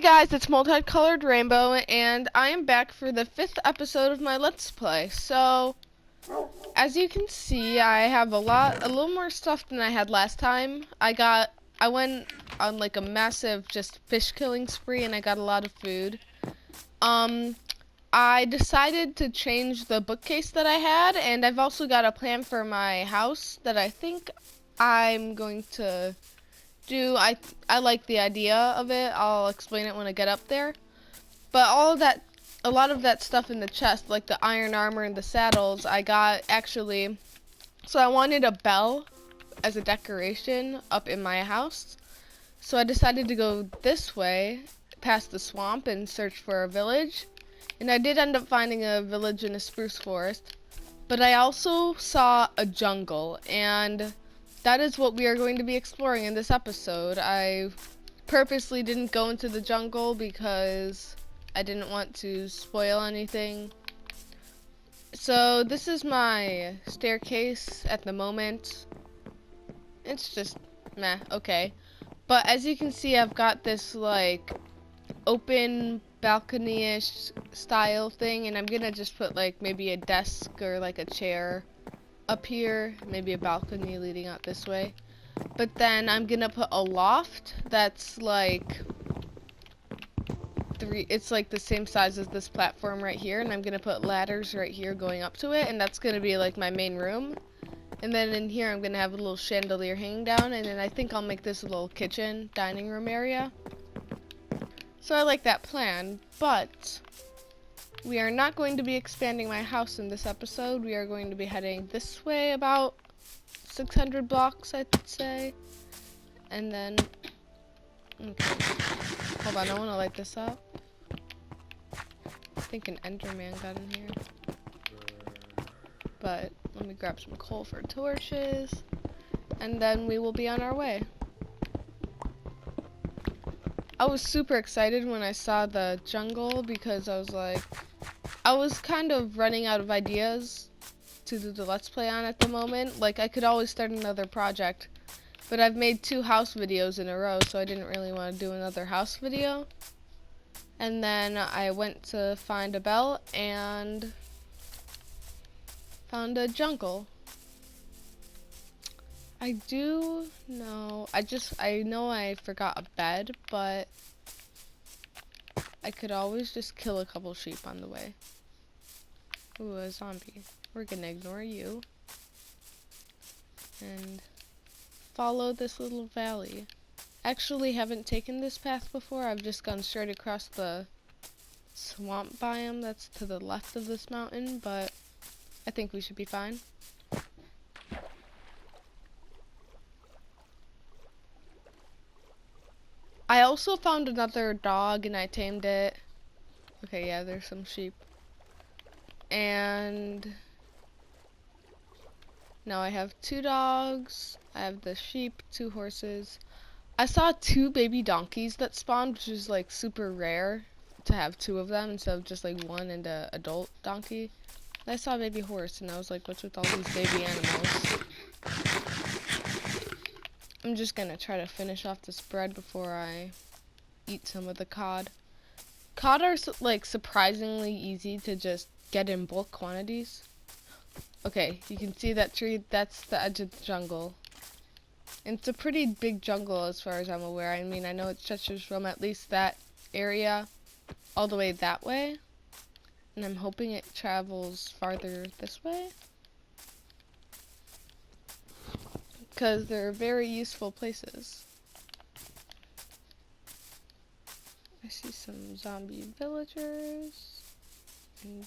guys, it's Multicolored Rainbow, and I am back for the 5th episode of my Let's Play. So, as you can see, I have a little more stuff than I had last time. I went on like a massive just fish killing spree, and I got a lot of food. I decided to change the bookcase that I had, and I've also got a plan for my house that I think I'm going to do. I like the idea of it. I'll explain it when I get up there. But a lot of that stuff in the chest, like the iron armor and the saddles, I got actually. So I wanted a bell as a decoration up in my house. So I decided to go this way, past the swamp, and search for a village. And I did end up finding a village in a spruce forest. But I also saw a jungle, and that is what we are going to be exploring in this episode. I purposely didn't go into the jungle because I didn't want to spoil anything. So this is my staircase at the moment. It's just meh, okay. But as you can see, I've got this like open balcony-ish style thing, and I'm gonna just put like maybe a desk or like a chair up here, maybe a balcony leading out this way. But then I'm gonna put a loft that's like it's like the same size as this platform right here, and I'm gonna put ladders right here going up to it, and that's gonna be like my main room. And then in here I'm gonna have a little chandelier hanging down, and then I think I'll make this a little kitchen dining room area. So I like that plan, but we are not going to be expanding my house in this episode. We are going to be heading this way about 600 blocks, I'd say. And then, okay. Hold on, I want to light this up. I think an Enderman got in here. But let me grab some coal for torches, and then we will be on our way. I was super excited when I saw the jungle because I was kind of running out of ideas to do the Let's Play on at the moment. Like, I could always start another project, but I've made 2 house videos in a row, so I didn't really want to do another house video. And then I went to find a bell and found a jungle. I know I forgot a bed, but I could always just kill a couple sheep on the way. Ooh, a zombie. We're gonna ignore you and follow this little valley. Actually, haven't taken this path before. I've just gone straight across the swamp biome that's to the left of this mountain, but I think we should be fine. I also found another dog and I tamed it. Okay, yeah, there's some sheep. And now I have 2 dogs, I have the sheep, 2 horses. I saw 2 baby donkeys that spawned, which is like super rare to have 2 of them instead of just like 1 and an adult donkey. And I saw a baby horse and I was like, what's with all these baby animals? I'm just gonna try to finish off this bread before I eat some of the cod. Cod are like surprisingly easy to just get in bulk quantities. Okay, you can see that tree, that's the edge of the jungle. And it's a pretty big jungle as far as I'm aware. I mean, I know it stretches from at least that area all the way that way. And I'm hoping it travels farther this way, because they're very useful places. I see some zombie villagers and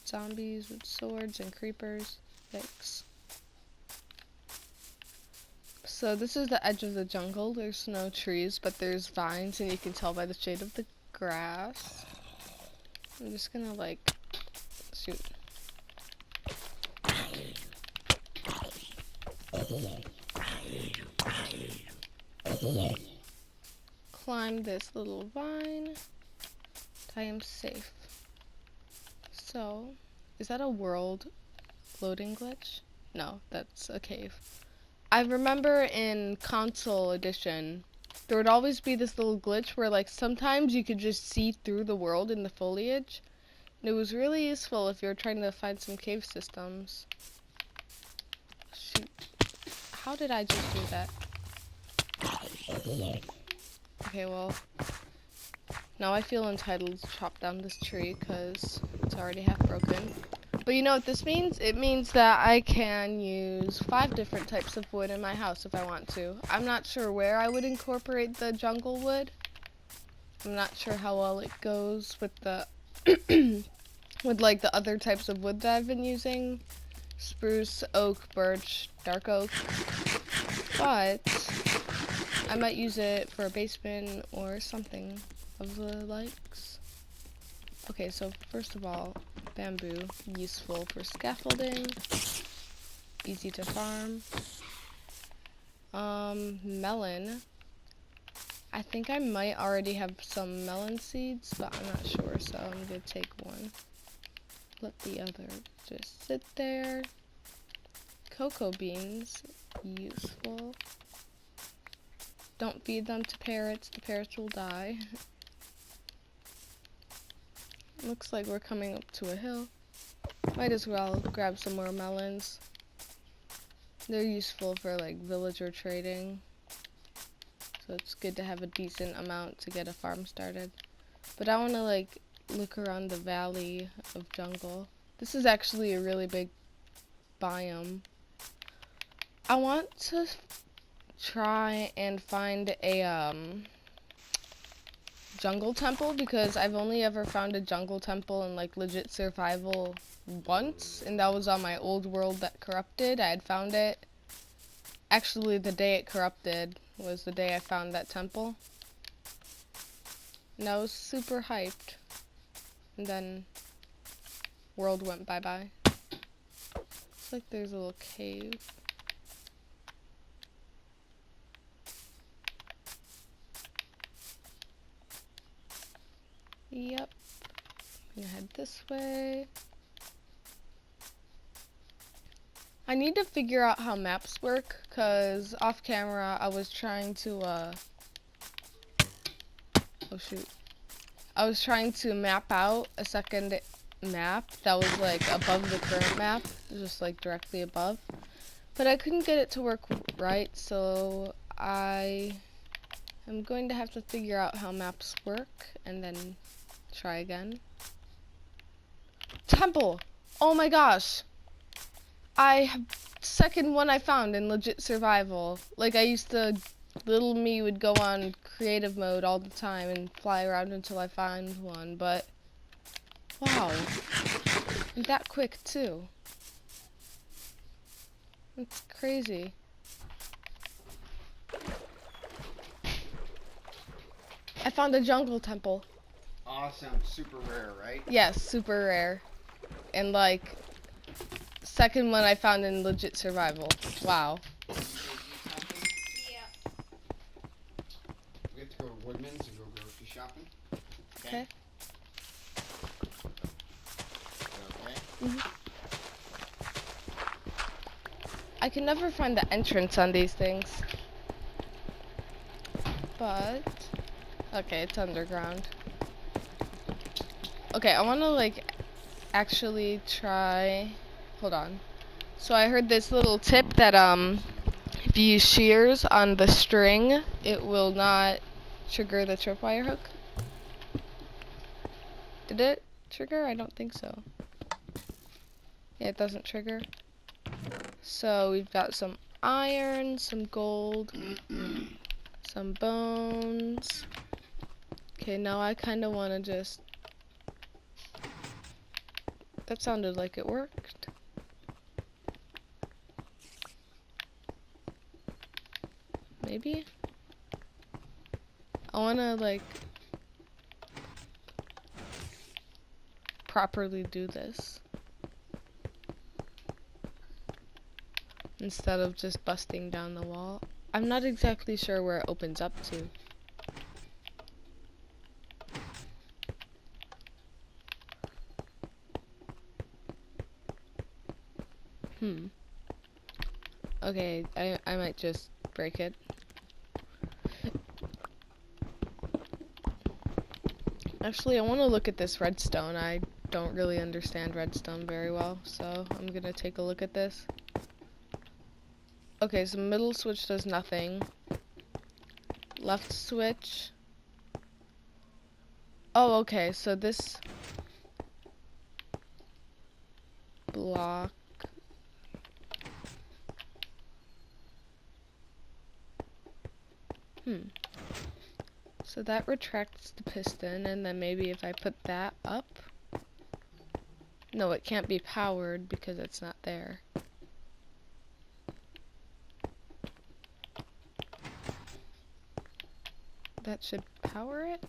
zombies with swords and creepers. Yikes. So this is the edge of the jungle. There's no trees, but there's vines, and you can tell by the shade of the grass. I'm just gonna like shoot. Climb this little vine. I am safe. So, is that a world loading glitch? No, that's a cave. I remember in console edition, there would always be this little glitch where like sometimes you could just see through the world in the foliage. And it was really useful if you were trying to find some cave systems. Shoot. How did I just do that? Okay, well, now I feel entitled to chop down this tree because it's already half broken. But you know what this means? It means that I can use 5 different types of wood in my house if I want to. I'm not sure where I would incorporate the jungle wood. I'm not sure how well it goes with the with like the other types of wood that I've been using. Spruce, oak, birch, dark oak. But I might use it for a basement or something of the likes. Okay, so first of all, bamboo, useful for scaffolding, easy to farm. Melon. I think I might already have some melon seeds, but I'm not sure, so I'm gonna take one. Let the other just sit there. Cocoa beans, useful. Don't feed them to parrots, the parrots will die. Looks like we're coming up to a hill. Might as well grab some more melons. They're useful for like villager trading. So it's good to have a decent amount to get a farm started. But I want to like look around the valley of jungle. This is actually a really big biome. I want to try and find a jungle temple because I've only ever found a jungle temple in like legit survival once, and that was on my old world that corrupted. I had found it. Actually, the day it corrupted was the day I found that temple. And I was super hyped. And then world went bye-bye. Looks like there's a little cave. Yep. I'm gonna head this way. I need to figure out how maps work, cause off camera I was trying to oh shoot. I was trying to map out a second map that was like above the current map, just like directly above. But I couldn't get it to work right, so I am going to have to figure out how maps work and then try again. Temple! Oh my gosh! Second one I found in legit survival. Like I used to, little me would go on creative mode all the time and fly around until I find one, but wow. And that quick too. That's crazy. I found a jungle temple. Awesome, super rare, right? Yes, super rare. And like, second one I found in legit survival. Wow. Yeah. We have to go to Woodman's and go grocery shopping. Okay. Okay. Mhm. I can never find the entrance on these things. But okay, it's underground. Okay, I want to like actually try. Hold on. So I heard this little tip that if you use shears on the string, it will not trigger the tripwire hook. Did it trigger? I don't think so. Yeah, it doesn't trigger. So we've got some iron, some gold, some bones. Okay, now I kind of want to just... That sounded like it worked. Maybe? I want to, like, properly do this. Instead of just busting down the wall. I'm not exactly sure where it opens up to. Okay, I might just break it. Actually, I want to look at this redstone. I don't really understand redstone very well, so I'm gonna take a look at this. Okay, so middle switch does nothing. Left switch. Oh, okay, so this block. So that retracts the piston, and then maybe if I put that up. No, it can't be powered because it's not there. That should power it?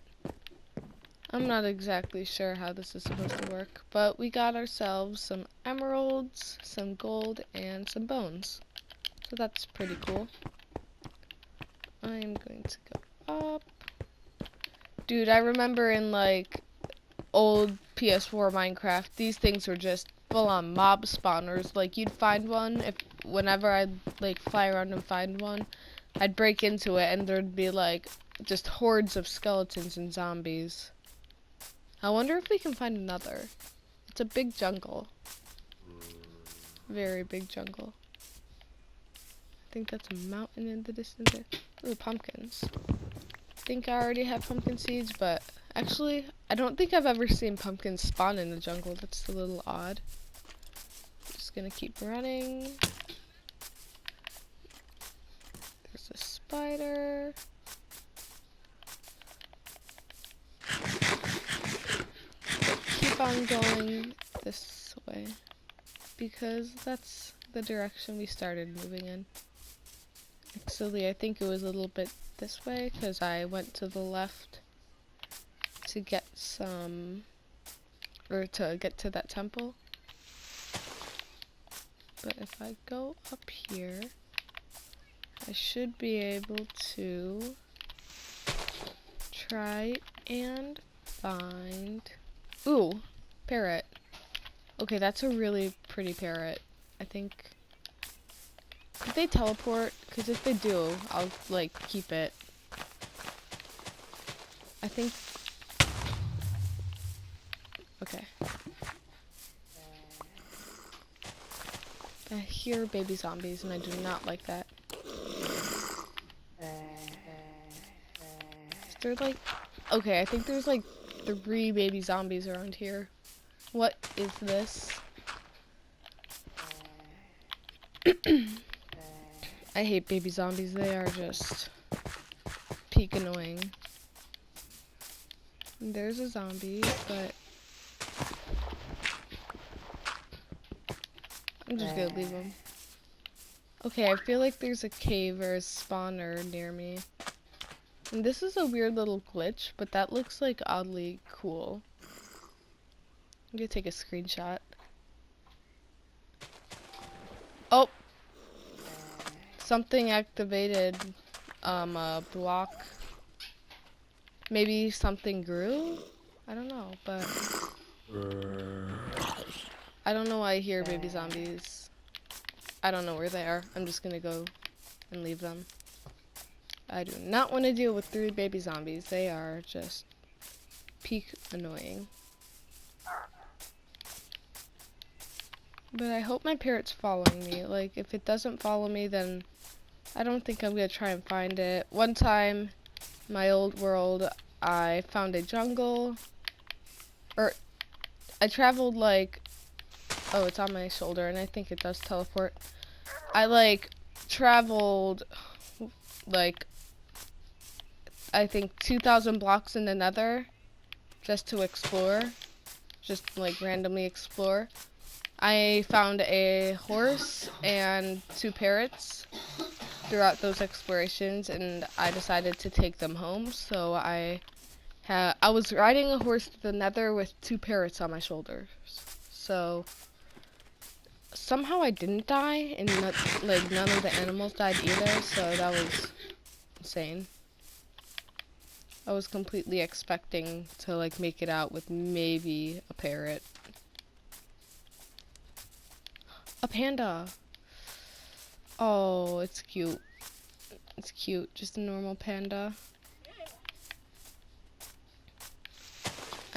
I'm not exactly sure how this is supposed to work, but we got ourselves some emeralds, some gold, and some bones. So that's pretty cool. I'm going to go up. Dude, I remember in like old PS4 Minecraft, these things were just full-on mob spawners. Like you'd find one whenever I'd like fly around and find one, I'd break into it and there'd be like just hordes of skeletons and zombies. I wonder if we can find another. It's a big jungle. Very big jungle. I think that's a mountain in the distance there. Ooh, pumpkins. I think I already have pumpkin seeds, but actually, I don't think I've ever seen pumpkins spawn in the jungle. That's a little odd. Just gonna keep running. There's a spider. Keep on going this way because that's the direction we started moving in. Actually, I think it was a little bit this way because I went to the left to get some, or to get to that temple. But if I go up here, I should be able to try and find, ooh, parrot. Okay, that's a really pretty parrot. I think, could they teleport? Because if they do, I'll like keep it. I think, okay. I hear baby zombies and I do not like that. Is there like, okay, I think there's like 3 baby zombies around here. What is this? I hate baby zombies. They are just peak annoying. There's a zombie, but I'm just gonna leave him. Okay, I feel like there's a cave or a spawner near me. And this is a weird little glitch, but that looks like oddly cool. I'm gonna take a screenshot. Oh! Something activated a block. Maybe something grew? I don't know, but I don't know why I hear baby zombies. I don't know where they are. I'm just gonna go and leave them. I do not want to deal with 3 baby zombies. They are just peak annoying. But I hope my parrot's following me. Like, if it doesn't follow me, then I don't think I'm gonna try and find it. One time, my old world, I found a jungle. Or, I traveled like, oh, it's on my shoulder, and I think it does teleport. I like traveled like, I think 2,000 blocks in the nether just to explore. Just like randomly explore. I found a horse and 2 parrots throughout those explorations, and I decided to take them home. So I was riding a horse to the nether with 2 parrots on my shoulders. So somehow I didn't die, and like none of the animals died either. So that was insane. I was completely expecting to like make it out with maybe a parrot. A panda. Oh, it's cute. It's cute. Just a normal panda.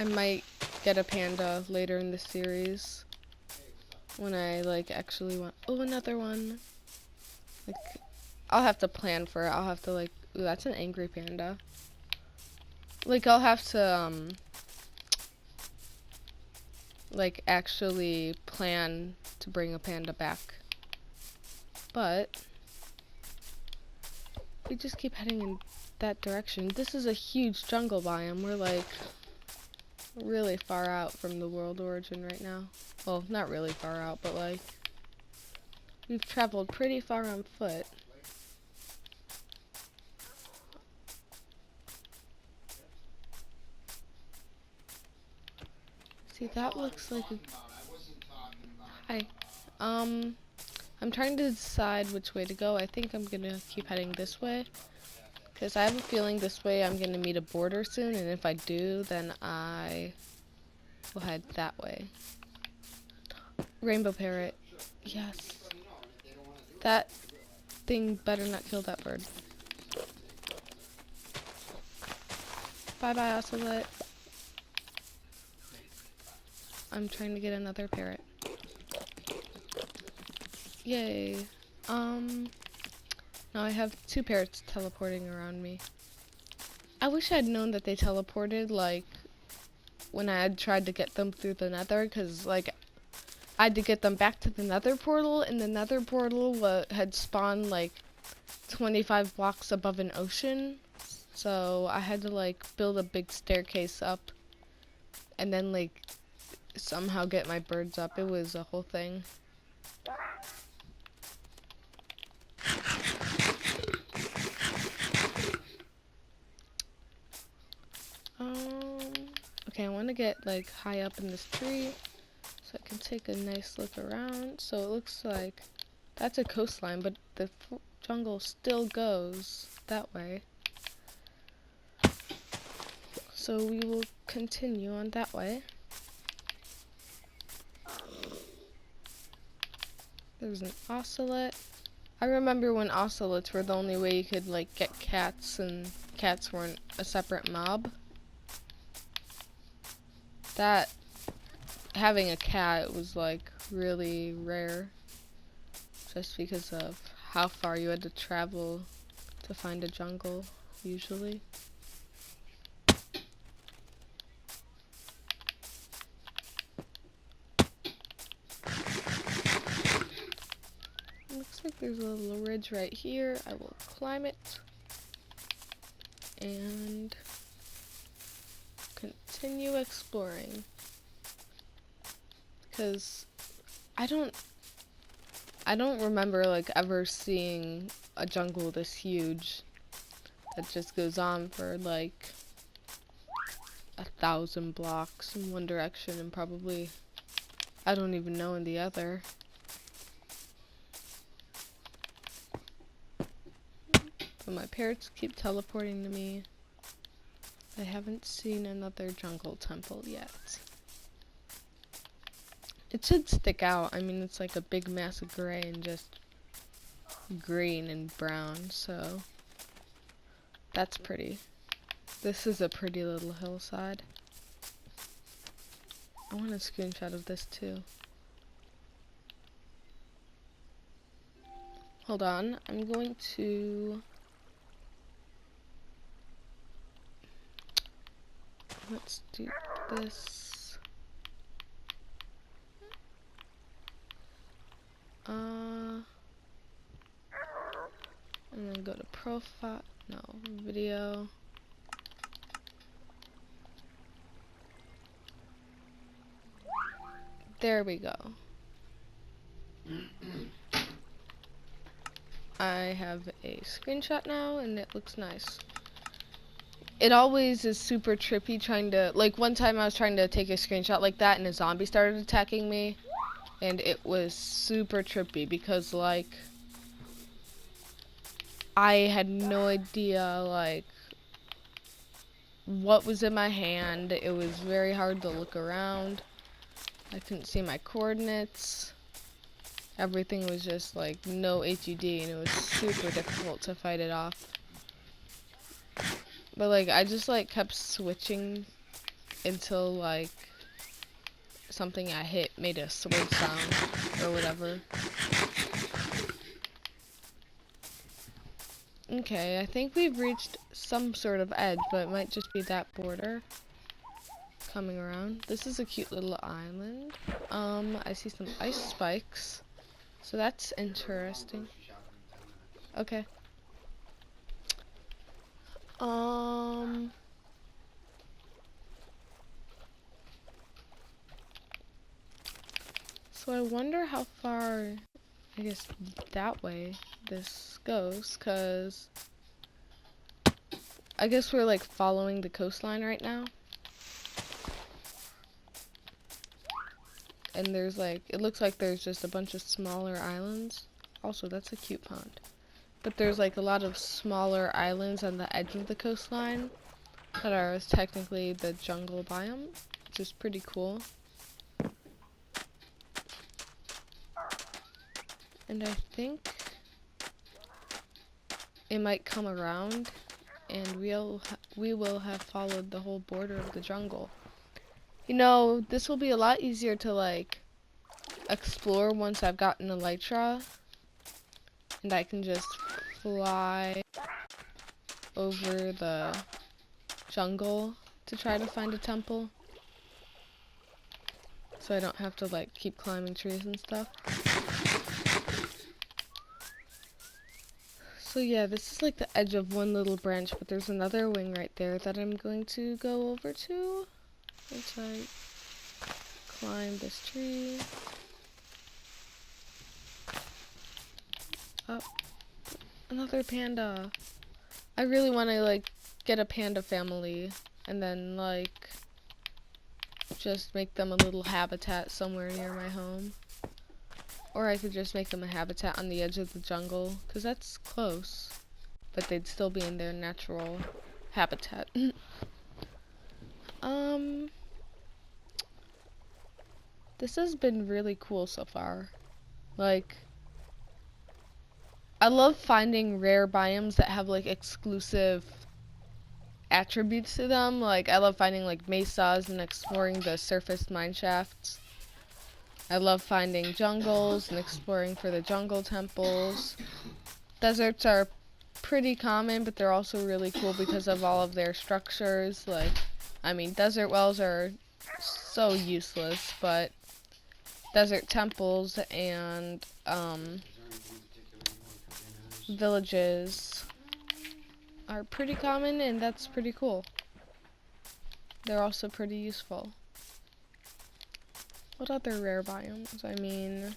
I might get a panda later in the series when I like actually want. Oh, another one. Like, I'll have to plan for it. I'll have to like. Ooh, that's an angry panda. Like, I'll have to like actually plan to bring a panda back. But we just keep heading in that direction. This is a huge jungle biome. We're like really far out from the world origin right now. Well, not really far out, but like we've traveled pretty far on foot. See, that looks like a... Hi. I'm trying to decide which way to go. I think I'm gonna keep heading this way, because I have a feeling this way I'm gonna meet a border soon, and if I do, then I will head that way. Rainbow parrot. Yes. That thing better not kill that bird. Bye-bye, Ocelot. I'm trying to get another parrot. Yay. Now I have 2 parrots teleporting around me. I wish I had known that they teleported, like, when I had tried to get them through the nether, because, like, I had to get them back to the nether portal, and the nether portal had spawned, like, 25 blocks above an ocean. So I had to, like, build a big staircase up, and then, like, somehow get my birds up. It was a whole thing. Okay, I want to get like high up in this tree so I can take a nice look around. So it looks like that's a coastline, but the jungle still goes that way. So we will continue on that way. There's an ocelot. I remember when ocelots were the only way you could like get cats, and cats weren't a separate mob. That having a cat was like really rare, just because of how far you had to travel to find a jungle usually. Looks like there's a little ridge right here. I will climb it and continue exploring, because I don't remember like ever seeing a jungle this huge that just goes on for like 1,000 blocks in one direction and probably I don't even know in the other. But my parrots keep teleporting to me. I haven't seen another jungle temple yet. It should stick out. I mean, it's like a big mass of gray and just green and brown, so that's pretty. This is a pretty little hillside. I want a screenshot of this too. Hold on, I'm going to... Let's do this. And then go to profile, no, video. There we go. I have a screenshot now and it looks nice. It always is super trippy trying to, like one time I was trying to take a screenshot like that and a zombie started attacking me. And it was super trippy because like I had no idea like what was in my hand. It was very hard to look around. I couldn't see my coordinates. Everything was just like no HUD and it was super difficult to fight it off. But like I just like kept switching until like something I hit made a sword sound or whatever. Okay, I think we've reached some sort of edge, but it might just be that border coming around. This is a cute little island. I see some ice spikes, so that's interesting. Okay. So I wonder how far, I guess, that way this goes, cause I guess we're like following the coastline right now. And there's like, it looks like there's just a bunch of smaller islands. Also, that's a cute pond. But there's like a lot of smaller islands on the edge of the coastline that are technically the jungle biome, which is pretty cool. And I think it might come around and we will have followed the whole border of the jungle. You know, this will be a lot easier to like explore once I've gotten elytra and I can just fly over the jungle to try to find a temple, so I don't have to like keep climbing trees and stuff. So yeah, this is like the edge of one little branch, but there's another wing right there that I'm going to go over to once I climb this tree. Oh, another panda. I really want to like get a panda family and then like just make them a little habitat somewhere near my home. Or I could just make them a habitat on the edge of the jungle, because that's close, but they'd still be in their natural habitat. This has been really cool so far. Like, I love finding rare biomes that have like exclusive attributes to them. Like, I love finding like mesas and exploring the surface mine shafts. I love finding jungles and exploring for the jungle temples. Deserts are pretty common, but they're also really cool because of all of their structures. Like, I mean, desert wells are so useless, but desert temples and villages are pretty common, and that's pretty cool. They're also pretty useful. What other rare biomes? I mean,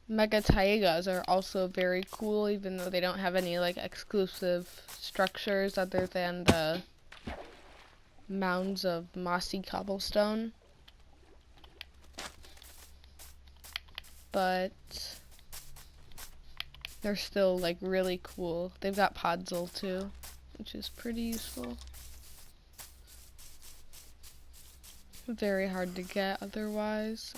mega taigas are also very cool, even though they don't have any like exclusive structures other than the mounds of mossy cobblestone. But they're still like really cool. They've got podzol too, which is pretty useful. Very hard to get otherwise.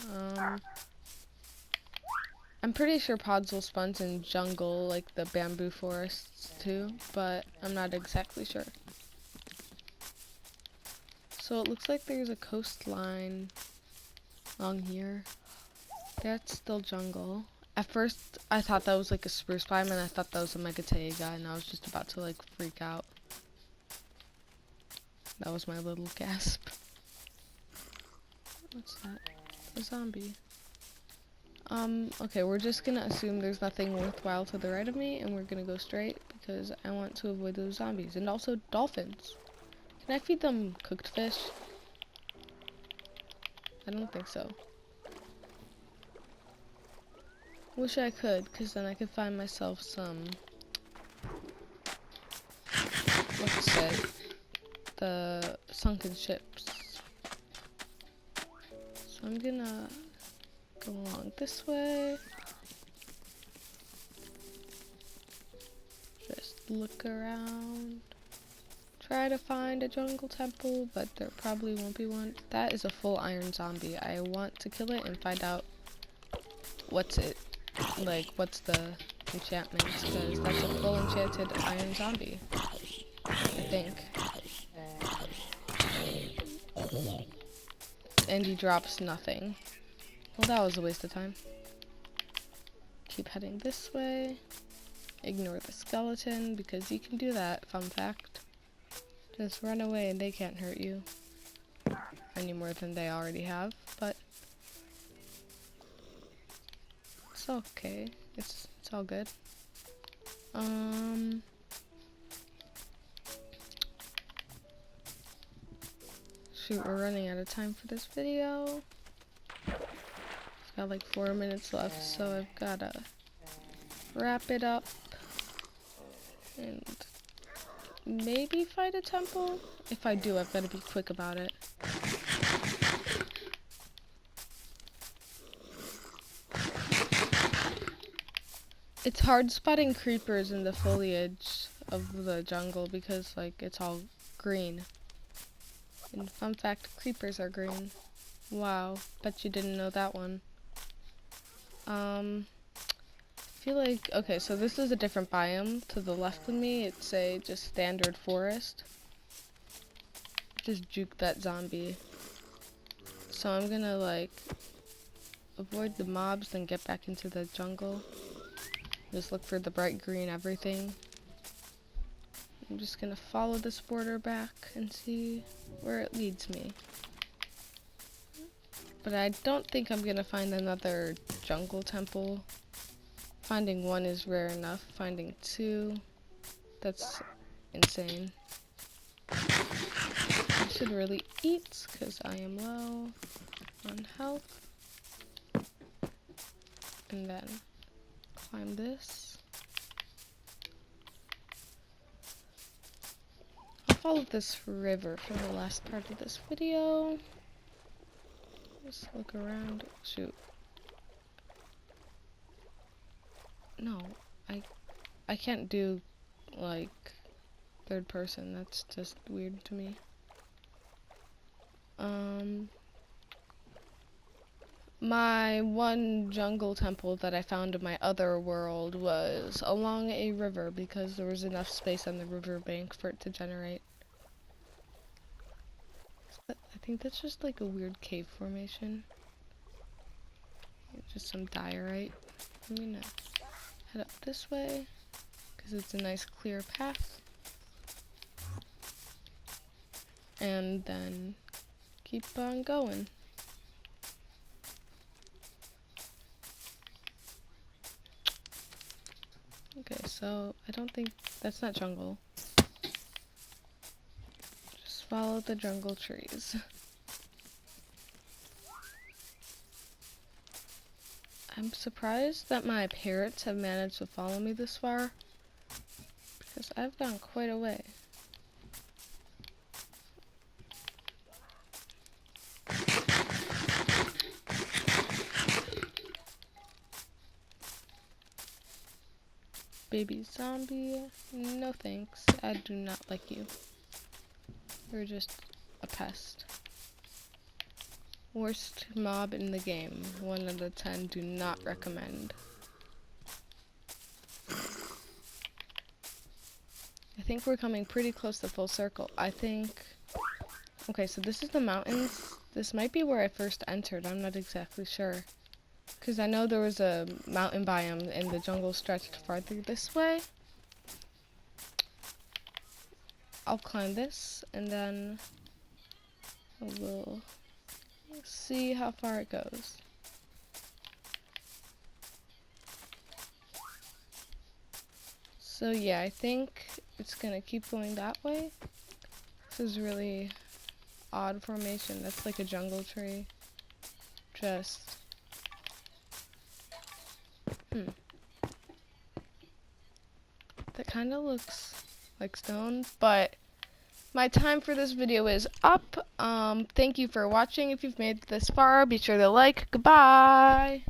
I'm pretty sure podzol spawns in jungle, like the bamboo forests too, but I'm not exactly sure. So it looks like there's a coastline along here. That's still jungle. At first, I thought that was like a spruce biome, and I thought that was a mega taiga, and I was just about to like freak out. That was my little gasp. What's that? A zombie. Okay, we're just gonna assume there's nothing worthwhile to the right of me, and we're gonna go straight, because I want to avoid those zombies. And also dolphins. Can I feed them cooked fish? I don't think so. Wish I could, because then I could find myself some, what's it, the sunken ships. So I'm gonna go along this way. Just look around. Try to find a jungle temple, but there probably won't be one. That is a full iron zombie. I want to kill it and find out what's it. like, what's the enchantments, because that's a full enchanted iron zombie, I think. And he drops nothing. Well, that was a waste of time. Keep heading this way. Ignore the skeleton, because you can do that, fun fact. Just run away and they can't hurt you. Any more than they already have, but it's okay. It's all good. Shoot, we're running out of time for this video. I've got like 4 minutes left, so I've gotta wrap it up and maybe find a temple. If I do, I've gotta be quick about it. It's hard spotting creepers in the foliage of the jungle because, like, it's all green. And fun fact, creepers are green. Wow, bet you didn't know that one. I feel like, okay, so this is a different biome. To the left of me, it's a just standard forest. Just juke that zombie. So I'm gonna, like, avoid the mobs, then get back into the jungle. Just look for the bright green everything. I'm just gonna follow this border back and see where it leads me. But I don't think I'm gonna find another jungle temple. Finding one is rare enough. Finding two, that's insane. I should really eat because I am low on health. And then climb this. I'll follow this river for the last part of this video. Just look around. Shoot. No, I can't do, like, third person. That's just weird to me. My one jungle temple that I found in my other world was along a river because there was enough space on the riverbank for it to generate. But I think that's just like a weird cave formation. Just some diorite. I'm gonna head up this way because it's a nice clear path. And then keep on going. Okay, so I don't think that's not jungle. Just follow the jungle trees. I'm surprised that my parrots have managed to follow me this far because I've gone quite a way. Baby zombie, no thanks. I do not like you. You're just a pest. Worst mob in the game. 1 out of 10, do not recommend. I think we're coming pretty close to full circle. I think... Okay, so this is the mountains. This might be where I first entered. I'm not exactly sure. Because I know there was a mountain biome and the jungle stretched farther this way. I'll climb this and then we'll see how far it goes. So yeah, I think it's gonna keep going that way. This is really odd formation. That's like a jungle tree. Just that kind of looks like stone, but my time for this video is up. Thank you for watching. If you've made it this far, be sure to like. Goodbye.